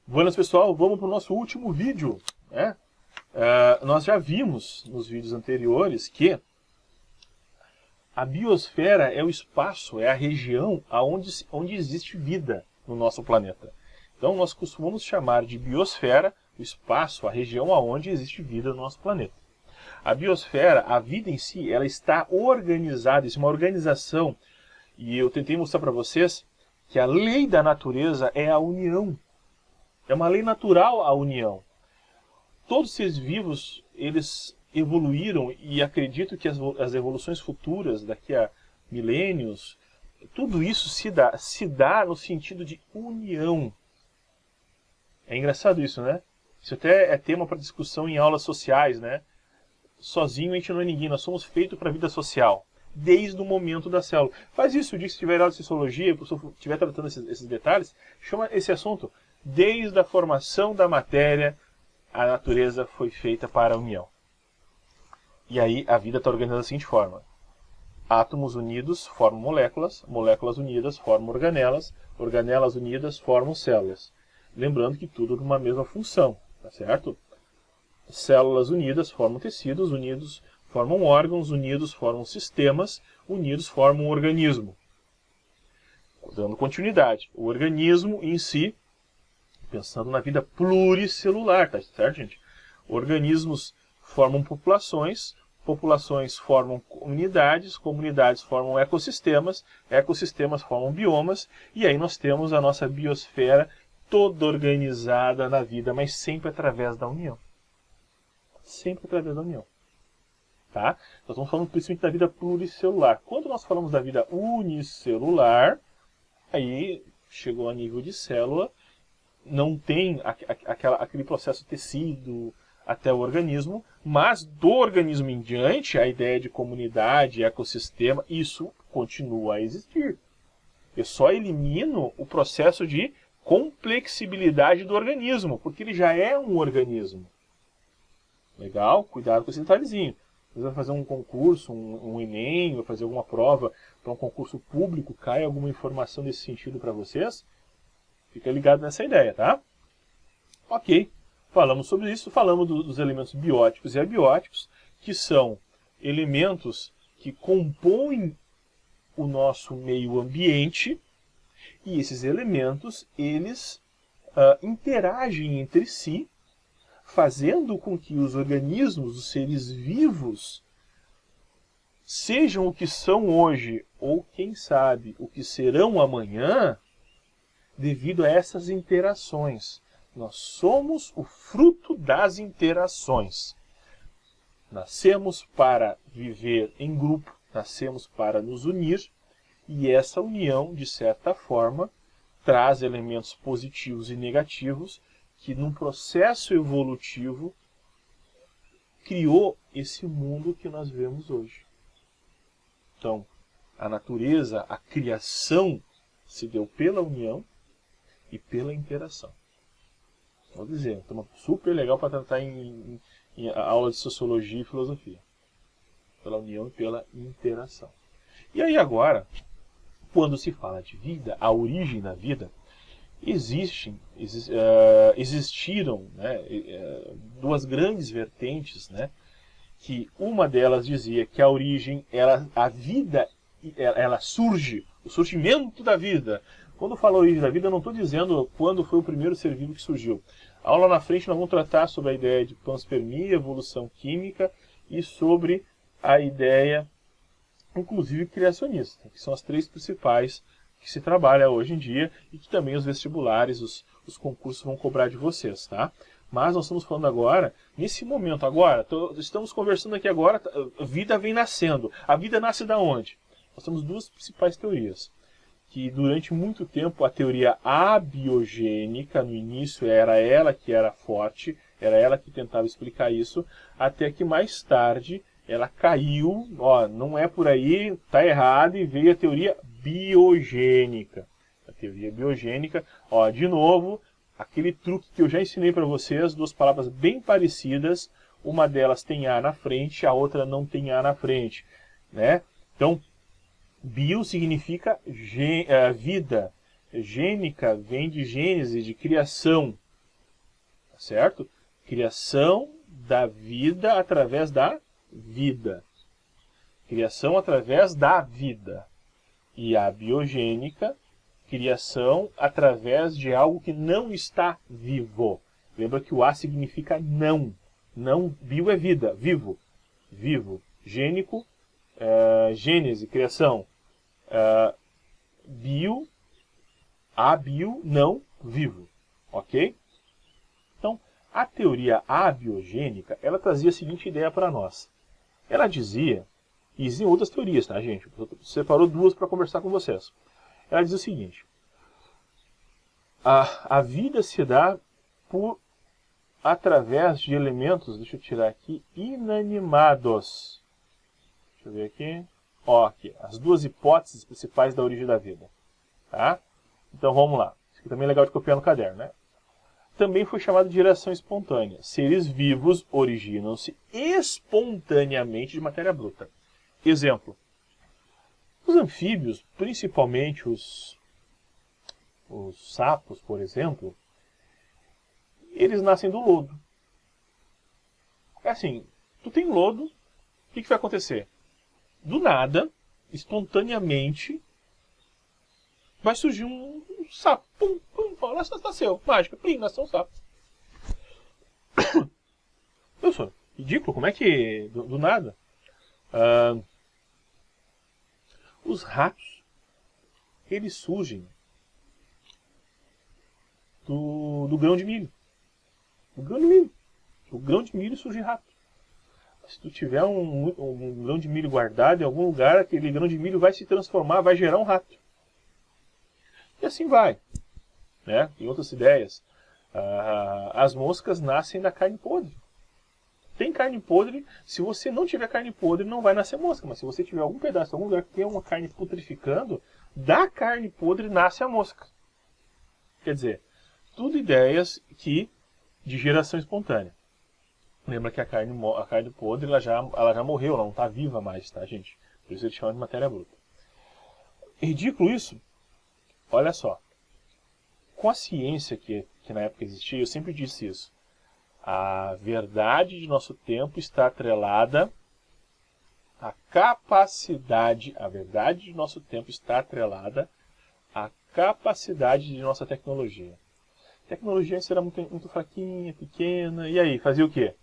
Buenas, pessoal, vamos para o nosso último vídeo, né? Nós já vimos nos vídeos anteriores que a biosfera é o espaço, é a região onde existe vida no nosso planeta. Então nós costumamos chamar de biosfera o espaço, a região onde existe vida no nosso planeta. A biosfera, a vida em si, ela está organizada, isso é uma organização. E eu tentei mostrar para vocês que a lei da natureza é a união. É uma lei natural a união. Todos os seres vivos, eles evoluíram e acredito que as evoluções futuras, daqui a milênios, tudo isso se dá no sentido de união. É engraçado isso, né? Isso até é tema para discussão em aulas sociais, né? Sozinho a gente não é ninguém, nós somos feitos para a vida social, desde o momento da célula. Faz isso, o dia que você tiver aula de sociologia, o professor estiver tratando esses detalhes, chama esse assunto. Desde a formação da matéria, a natureza foi feita para a união. E aí a vida está organizada da seguinte forma. Átomos unidos formam moléculas, moléculas unidas formam organelas, organelas unidas formam células. Lembrando que tudo tem uma mesma função, tá certo? Células unidas formam tecidos, unidos formam órgãos, unidos formam sistemas, unidos formam um organismo. Dando continuidade. O organismo em si, pensando na vida pluricelular, tá certo, gente? Organismos formam populações, populações formam comunidades, comunidades formam ecossistemas, ecossistemas formam biomas, e aí nós temos a nossa biosfera toda organizada na vida, mas sempre através da união. Sempre através da união. Tá? Nós estamos falando principalmente da vida pluricelular. Quando nós falamos da vida unicelular, aí chegou a nível de célula, não tem aquele processo tecido até o organismo, mas do organismo em diante, a ideia de comunidade, ecossistema, isso continua a existir. Eu só elimino o processo de complexibilidade do organismo, porque ele já é um organismo. Legal? Cuidado com esse detalhezinho. Você vai fazer um concurso, um Enem, vai fazer alguma prova para um concurso público, cai alguma informação nesse sentido para vocês? Fica ligado nessa ideia, tá? Ok, falamos sobre isso, falamos dos elementos bióticos e abióticos, que são elementos que compõem o nosso meio ambiente, e esses elementos, eles interagem entre si, fazendo com que os organismos, os seres vivos, sejam o que são hoje, ou quem sabe, o que serão amanhã, devido a essas interações. Nós somos o fruto das interações. Nascemos para viver em grupo, nascemos para nos unir, e essa união, de certa forma, traz elementos positivos e negativos que, num processo evolutivo, criou esse mundo que nós vemos hoje. Então, a natureza, a criação, se deu pela união e pela interação. Vou dizer, é super legal para tratar em aula de sociologia e filosofia. Pela união e pela interação. E aí agora, quando se fala de vida, a origem da vida, existiram, né, duas grandes vertentes, né, que uma delas dizia que a origem, a vida, ela surge, o surgimento da vida. Quando eu falo origem da vida, eu não estou dizendo quando foi o primeiro ser vivo que surgiu. A aula na frente nós vamos tratar sobre a ideia de panspermia, evolução química e sobre a ideia, inclusive, criacionista, que são as três principais que se trabalha hoje em dia e que também os vestibulares, os concursos vão cobrar de vocês, tá? Mas nós estamos falando agora, nesse momento agora, estamos conversando aqui agora, a vida vem nascendo. A vida nasce da onde? Nós temos duas principais teorias. Que durante muito tempo a teoria abiogênica, no início era ela que era forte, era ela que tentava explicar isso, até que mais tarde ela caiu, ó, não é por aí, tá errado, e veio a teoria biogênica. A teoria biogênica, ó, de novo, aquele truque que eu já ensinei para vocês, duas palavras bem parecidas, uma delas tem A na frente, a outra não tem A na frente, né? Então, bio significa vida, gênica vem de gênese, de criação, certo? Criação da vida através da vida. Criação através da vida. E a biogênica, criação através de algo que não está vivo. Lembra que o A significa não. Não, bio é vida, vivo. Vivo. Gênico, gênese, criação. Bio, abio, não, vivo. Ok? Então, a teoria abiogênica, ela trazia a seguinte ideia para nós. Ela dizia, e existem outras teorias, tá, gente? Eu separou duas para conversar com vocês. Ela diz o seguinte: a vida se dá através de elementos, deixa eu tirar aqui, inanimados. Deixa eu ver aqui. Ó, aqui, as duas hipóteses principais da origem da vida. Tá? Então vamos lá. Isso aqui também é legal de copiar no caderno, né? Também foi chamado de geração espontânea. Seres vivos originam-se espontaneamente de matéria bruta. Exemplo. Os anfíbios, principalmente os sapos, por exemplo, eles nascem do lodo. É assim, tu tem lodo, o que vai acontecer? Do nada, espontaneamente, vai surgir um sapo. Pum, pum, lá nasceu. Mágica, plim, nasceu um sapo. Eu sou ridículo, como é que do nada? Os ratos, eles surgem do grão de milho. Do grão de milho. Do grão de milho surge rato. Se tu tiver um grão de milho guardado em algum lugar, aquele grão de milho vai se transformar, vai gerar um rato. E assim vai. Né? Tem outras ideias. As moscas nascem da carne podre. Tem carne podre, se você não tiver carne podre, não vai nascer mosca. Mas se você tiver algum pedaço, algum lugar que tem uma carne putrificando, da carne podre nasce a mosca. Quer dizer, tudo ideias de geração espontânea. Lembra que a carne podre ela já morreu, ela não está viva mais, tá, gente? Por isso ele chama de matéria bruta. É ridículo isso? Olha só. Com a ciência que na época existia, eu sempre disse isso. A verdade de nosso tempo está atrelada à capacidade, a verdade de nosso tempo está atrelada à capacidade de nossa tecnologia. A tecnologia antes era muito fraquinha, pequena, e aí, fazia o quê?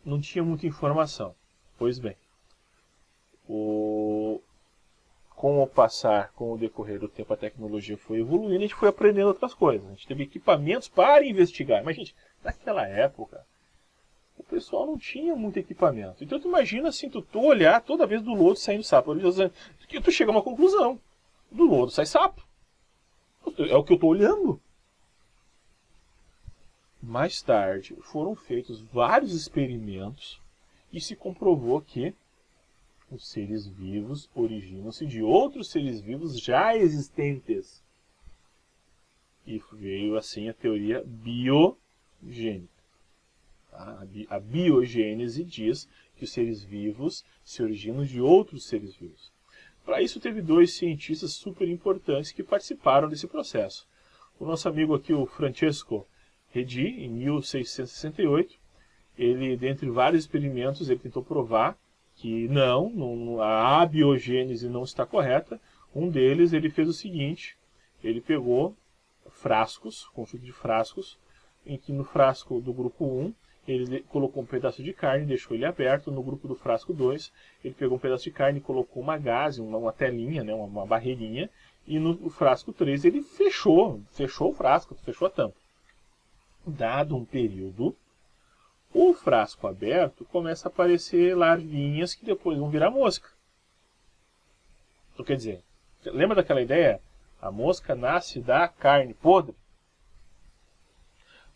Não tinha muita informação. Pois bem, com o decorrer do tempo, a tecnologia foi evoluindo e a gente foi aprendendo outras coisas. A gente teve equipamentos para investigar. Mas, gente, naquela época, o pessoal não tinha muito equipamento. Então, tu imagina assim, tu olhar toda vez do lodo saindo sapo. Tu chega a uma conclusão. Do lodo sai sapo. É o que eu estou olhando. Mais tarde, foram feitos vários experimentos e se comprovou que os seres vivos originam-se de outros seres vivos já existentes. E veio assim a teoria biogênica. A biogênese diz que os seres vivos se originam de outros seres vivos. Para isso teve dois cientistas super importantes que participaram desse processo. O nosso amigo aqui, o Francesco Redi, em 1668, ele, dentre vários experimentos, ele tentou provar que a abiogênese não está correta. Um deles, ele fez o seguinte: ele pegou frascos, conjunto de frascos, em que no frasco do grupo 1, ele colocou um pedaço de carne e deixou ele aberto. No grupo do frasco 2, ele pegou um pedaço de carne e colocou uma gaze, uma telinha, né, uma barreirinha, e no frasco 3 ele fechou o frasco, fechou a tampa. Dado um período, o frasco aberto começa a aparecer larvinhas que depois vão virar mosca. Então, quer dizer, lembra daquela ideia? A mosca nasce da carne podre.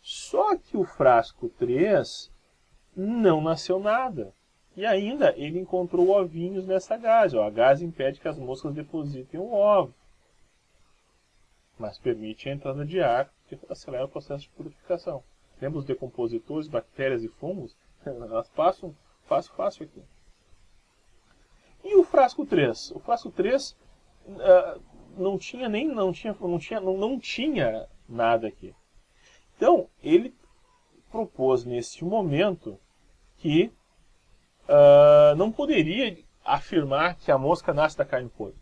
Só que o frasco 3 não nasceu nada. E ainda ele encontrou ovinhos nessa gaze. A gaze impede que as moscas depositem um ovo, mas permite a entrada de ar, que acelera o processo de purificação. Lembra os decompositores, bactérias e fungos? Elas passam fácil aqui. E o frasco 3? O frasco 3 não tinha nada aqui. Então, ele propôs nesse momento que não poderia afirmar que a mosca nasce da carne podre.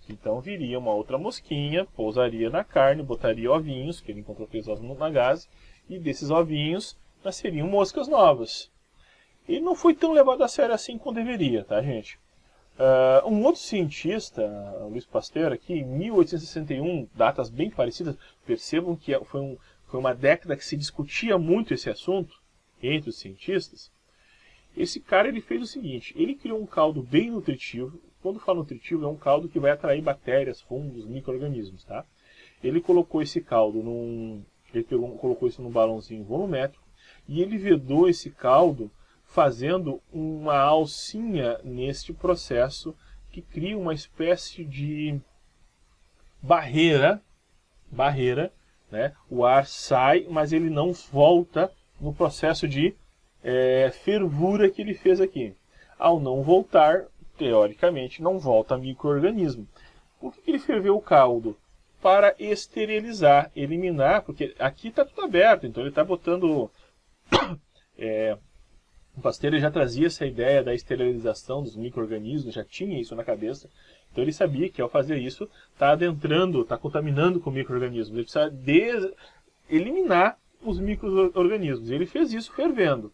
Então viria uma outra mosquinha, pousaria na carne, botaria ovinhos, que ele encontrou aqueles ovos na gaze, e desses ovinhos nasceriam moscas novas. Ele não foi tão levado a sério assim como deveria, tá, gente? Um outro cientista, Louis Pasteur, aqui em 1861, datas bem parecidas, percebam que foi uma década que se discutia muito esse assunto entre os cientistas. Esse cara ele fez o seguinte, ele criou um caldo bem nutritivo. Quando falo nutritivo, é um caldo que vai atrair bactérias, fungos, micro-organismos, tá? Ele colocou esse caldo colocou isso num balãozinho volumétrico e ele vedou esse caldo fazendo uma alcinha neste processo que cria uma espécie de barreira, né? O ar sai, mas ele não volta no processo de fervura que ele fez aqui. Ao não voltar, teoricamente, não volta micro-organismo. Por que ele ferveu o caldo? Para esterilizar, eliminar, porque aqui está tudo aberto, então ele está botando... O Pasteur já trazia essa ideia da esterilização dos micro-organismos, já tinha isso na cabeça. Então ele sabia que ao fazer isso, está adentrando, está contaminando com micro-organismos. Ele precisa eliminar os micro-organismos. Ele fez isso fervendo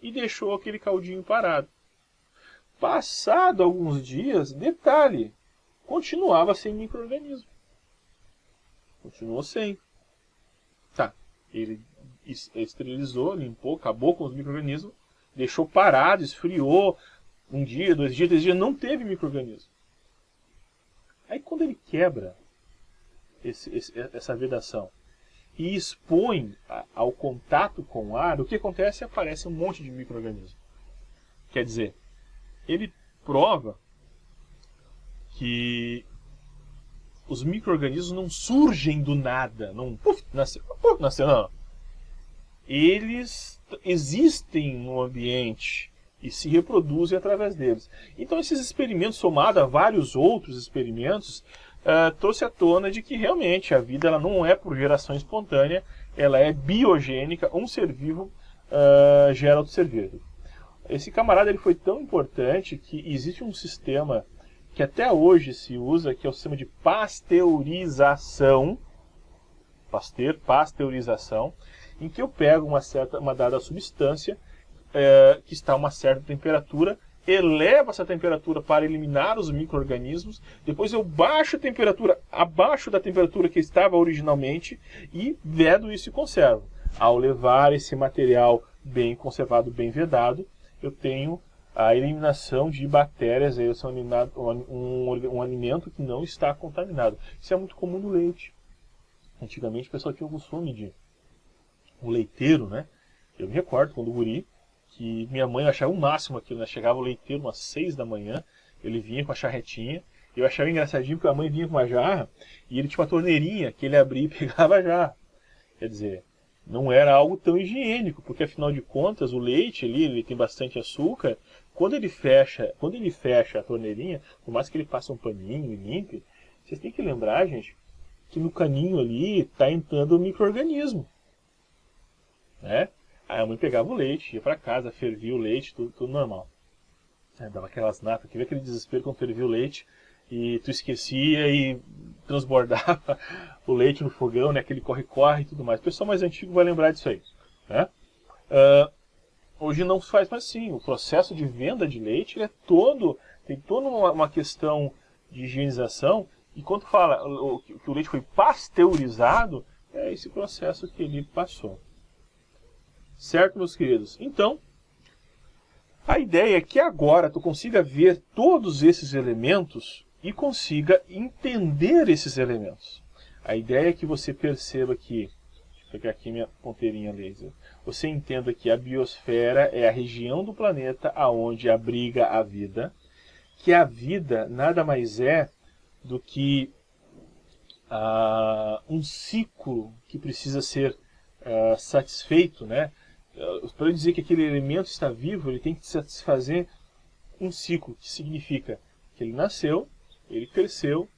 e deixou aquele caldinho parado. Passado alguns dias, detalhe, continuava sem micro-organismo. Continuou sem. Tá, ele esterilizou, limpou, acabou com os micro-organismos, deixou parado, esfriou, um dia, 2 dias, 3 dias, não teve micro-organismo. Aí quando ele quebra essa vedação e expõe ao contato com o ar, o que acontece? Aparece um monte de micro-organismo. Quer dizer, ele prova que os micro-organismos não surgem do nada, não nasceu, não. Eles existem no ambiente e se reproduzem através deles. Então esses experimentos, somados a vários outros experimentos, trouxe à tona de que realmente a vida ela não é por geração espontânea, ela é biogênica, um ser vivo gera outro ser vivo. Esse camarada ele foi tão importante que existe um sistema que até hoje se usa, que é o sistema de pasteurização, pasteurização, em que eu pego uma dada substância que está a uma certa temperatura, elevo essa temperatura para eliminar os micro-organismos, depois eu baixo a temperatura abaixo da temperatura que estava originalmente e vedo isso e conservo. Ao levar esse material bem conservado, bem vedado, eu tenho a eliminação de bactérias, aí são um alimento que não está contaminado. Isso é muito comum no leite. Antigamente o pessoal tinha o costume de o leiteiro, né? Eu me recordo quando guri, que minha mãe achava o máximo aquilo, né? Chegava o leiteiro umas 6 da manhã, ele vinha com a charretinha, e eu achava engraçadinho porque a mãe vinha com uma jarra, e ele tinha uma torneirinha que ele abria e pegava a jarra. Quer dizer, não era algo tão higiênico, porque afinal de contas o leite ali, ele tem bastante açúcar, quando ele fecha a torneirinha, por mais que ele passe um paninho e limpe, vocês têm que lembrar, gente, que no caninho ali está entrando o micro-organismo. Né? Aí a mãe pegava o leite, ia para casa, fervia o leite, tudo normal. Dava aquelas natas, que vê aquele desespero quando fervia o leite e tu esquecia e transbordava o leite no fogão, né? Aquele corre-corre e tudo mais. O pessoal mais antigo vai lembrar disso aí. Né? Hoje não se faz mais assim. O processo de venda de leite tem toda uma questão de higienização. E quando fala que o leite foi pasteurizado, é esse processo que ele passou. Certo, meus queridos? Então, a ideia é que agora tu consiga ver todos esses elementos e consiga entender esses elementos. A ideia é que você perceba que, deixa eu pegar aqui minha ponteirinha laser, você entenda que a biosfera é a região do planeta aonde abriga a vida, que a vida nada mais é do que um ciclo que precisa ser satisfeito, né? Para dizer que aquele elemento está vivo, ele tem que satisfazer um ciclo, que significa que ele nasceu, ele cresceu,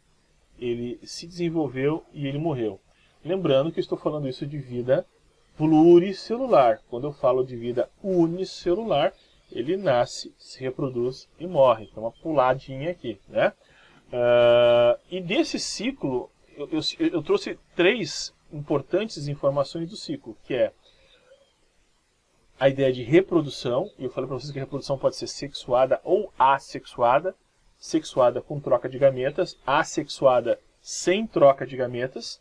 ele se desenvolveu e ele morreu. Lembrando que eu estou falando isso de vida pluricelular. Quando eu falo de vida unicelular, ele nasce, se reproduz e morre. Tem uma puladinha aqui, né? E desse ciclo, eu trouxe 3 importantes informações do ciclo, que é a ideia de reprodução, e eu falei para vocês que a reprodução pode ser sexuada ou assexuada, sexuada com troca de gametas, assexuada sem troca de gametas,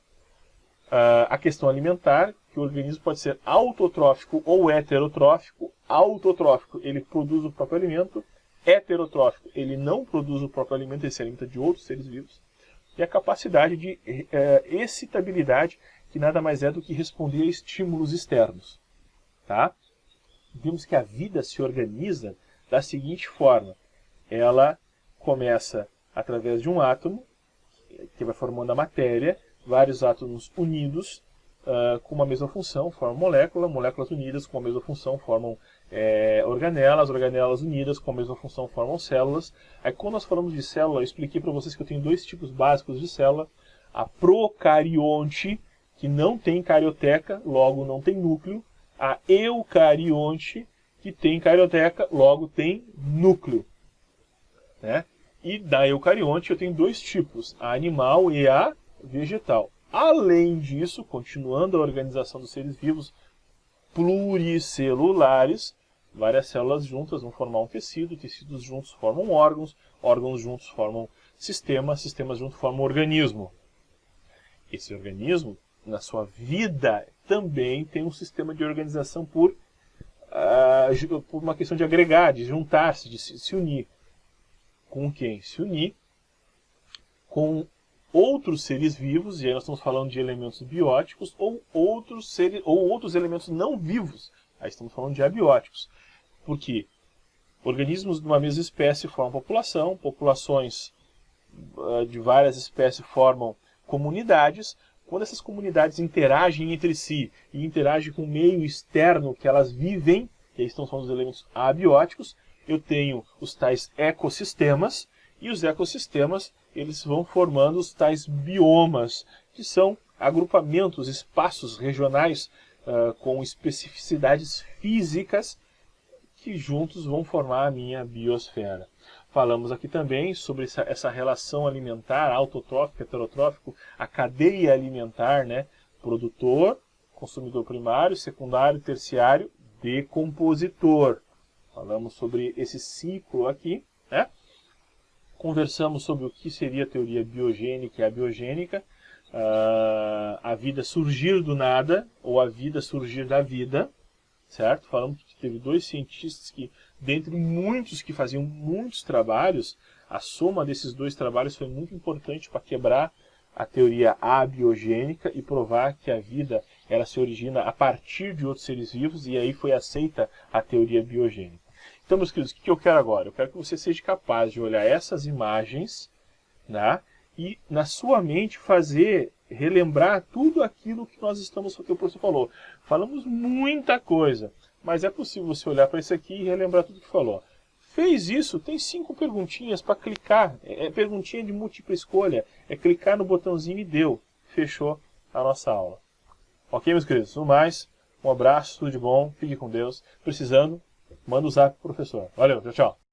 a questão alimentar, que o organismo pode ser autotrófico ou heterotrófico. Autotrófico, ele produz o próprio alimento. Heterotrófico, ele não produz o próprio alimento, ele se alimenta de outros seres vivos. E a capacidade de excitabilidade, que nada mais é do que responder a estímulos externos. Tá? Vimos que a vida se organiza da seguinte forma. Ela começa através de um átomo, que vai formando a matéria, vários átomos unidos com uma mesma função, formam molécula, moléculas unidas com a mesma função formam organelas, organelas unidas com a mesma função formam células. Aí quando nós falamos de célula, eu expliquei para vocês que eu tenho 2 tipos básicos de célula. A procarionte, que não tem carioteca, logo não tem núcleo. A eucarionte, que tem carioteca, logo tem núcleo. Né? E da eucarionte eu tenho 2 tipos, a animal e a vegetal. Além disso, continuando a organização dos seres vivos pluricelulares, várias células juntas vão formar um tecido, tecidos juntos formam órgãos, órgãos juntos formam sistemas, sistemas juntos formam um organismo. Esse organismo, na sua vida, também tem um sistema de organização por uma questão de agregar, de juntar-se, de se unir. Com quem? Se unir com outros seres vivos, e aí nós estamos falando de elementos bióticos, ou outros elementos não vivos, aí estamos falando de abióticos. Porque organismos de uma mesma espécie formam população, populações de várias espécies formam comunidades. Quando essas comunidades interagem entre si e interagem com o meio externo que elas vivem, e aí estamos falando dos elementos abióticos, eu tenho os tais ecossistemas, e os ecossistemas eles vão formando os tais biomas, que são agrupamentos, espaços regionais com especificidades físicas que juntos vão formar a minha biosfera. Falamos aqui também sobre essa relação alimentar, autotrófico, heterotrófico, a cadeia alimentar, né? Produtor, consumidor primário, secundário, terciário, decompositor. Falamos sobre esse ciclo aqui, né? Conversamos sobre o que seria a teoria biogênica e abiogênica, a vida surgir do nada ou a vida surgir da vida, certo? Falamos que teve 2 cientistas que, dentre muitos que faziam muitos trabalhos, a soma desses 2 trabalhos foi muito importante para quebrar a teoria abiogênica e provar que a vida ela se origina a partir de outros seres vivos, e aí foi aceita a teoria biogênica. Então, meus queridos, o que eu quero agora? Eu quero que você seja capaz de olhar essas imagens, né, e na sua mente relembrar tudo aquilo que nós estamos, que o professor falou. Falamos muita coisa, mas é possível você olhar para isso aqui e relembrar tudo que falou. Fez isso, tem 5 perguntinhas para clicar. É perguntinha de múltipla escolha. É clicar no botãozinho e deu. Fechou a nossa aula. Ok, meus queridos? No mais, um abraço, tudo de bom, fique com Deus. Precisando, manda o zap pro professor. Valeu, tchau, tchau.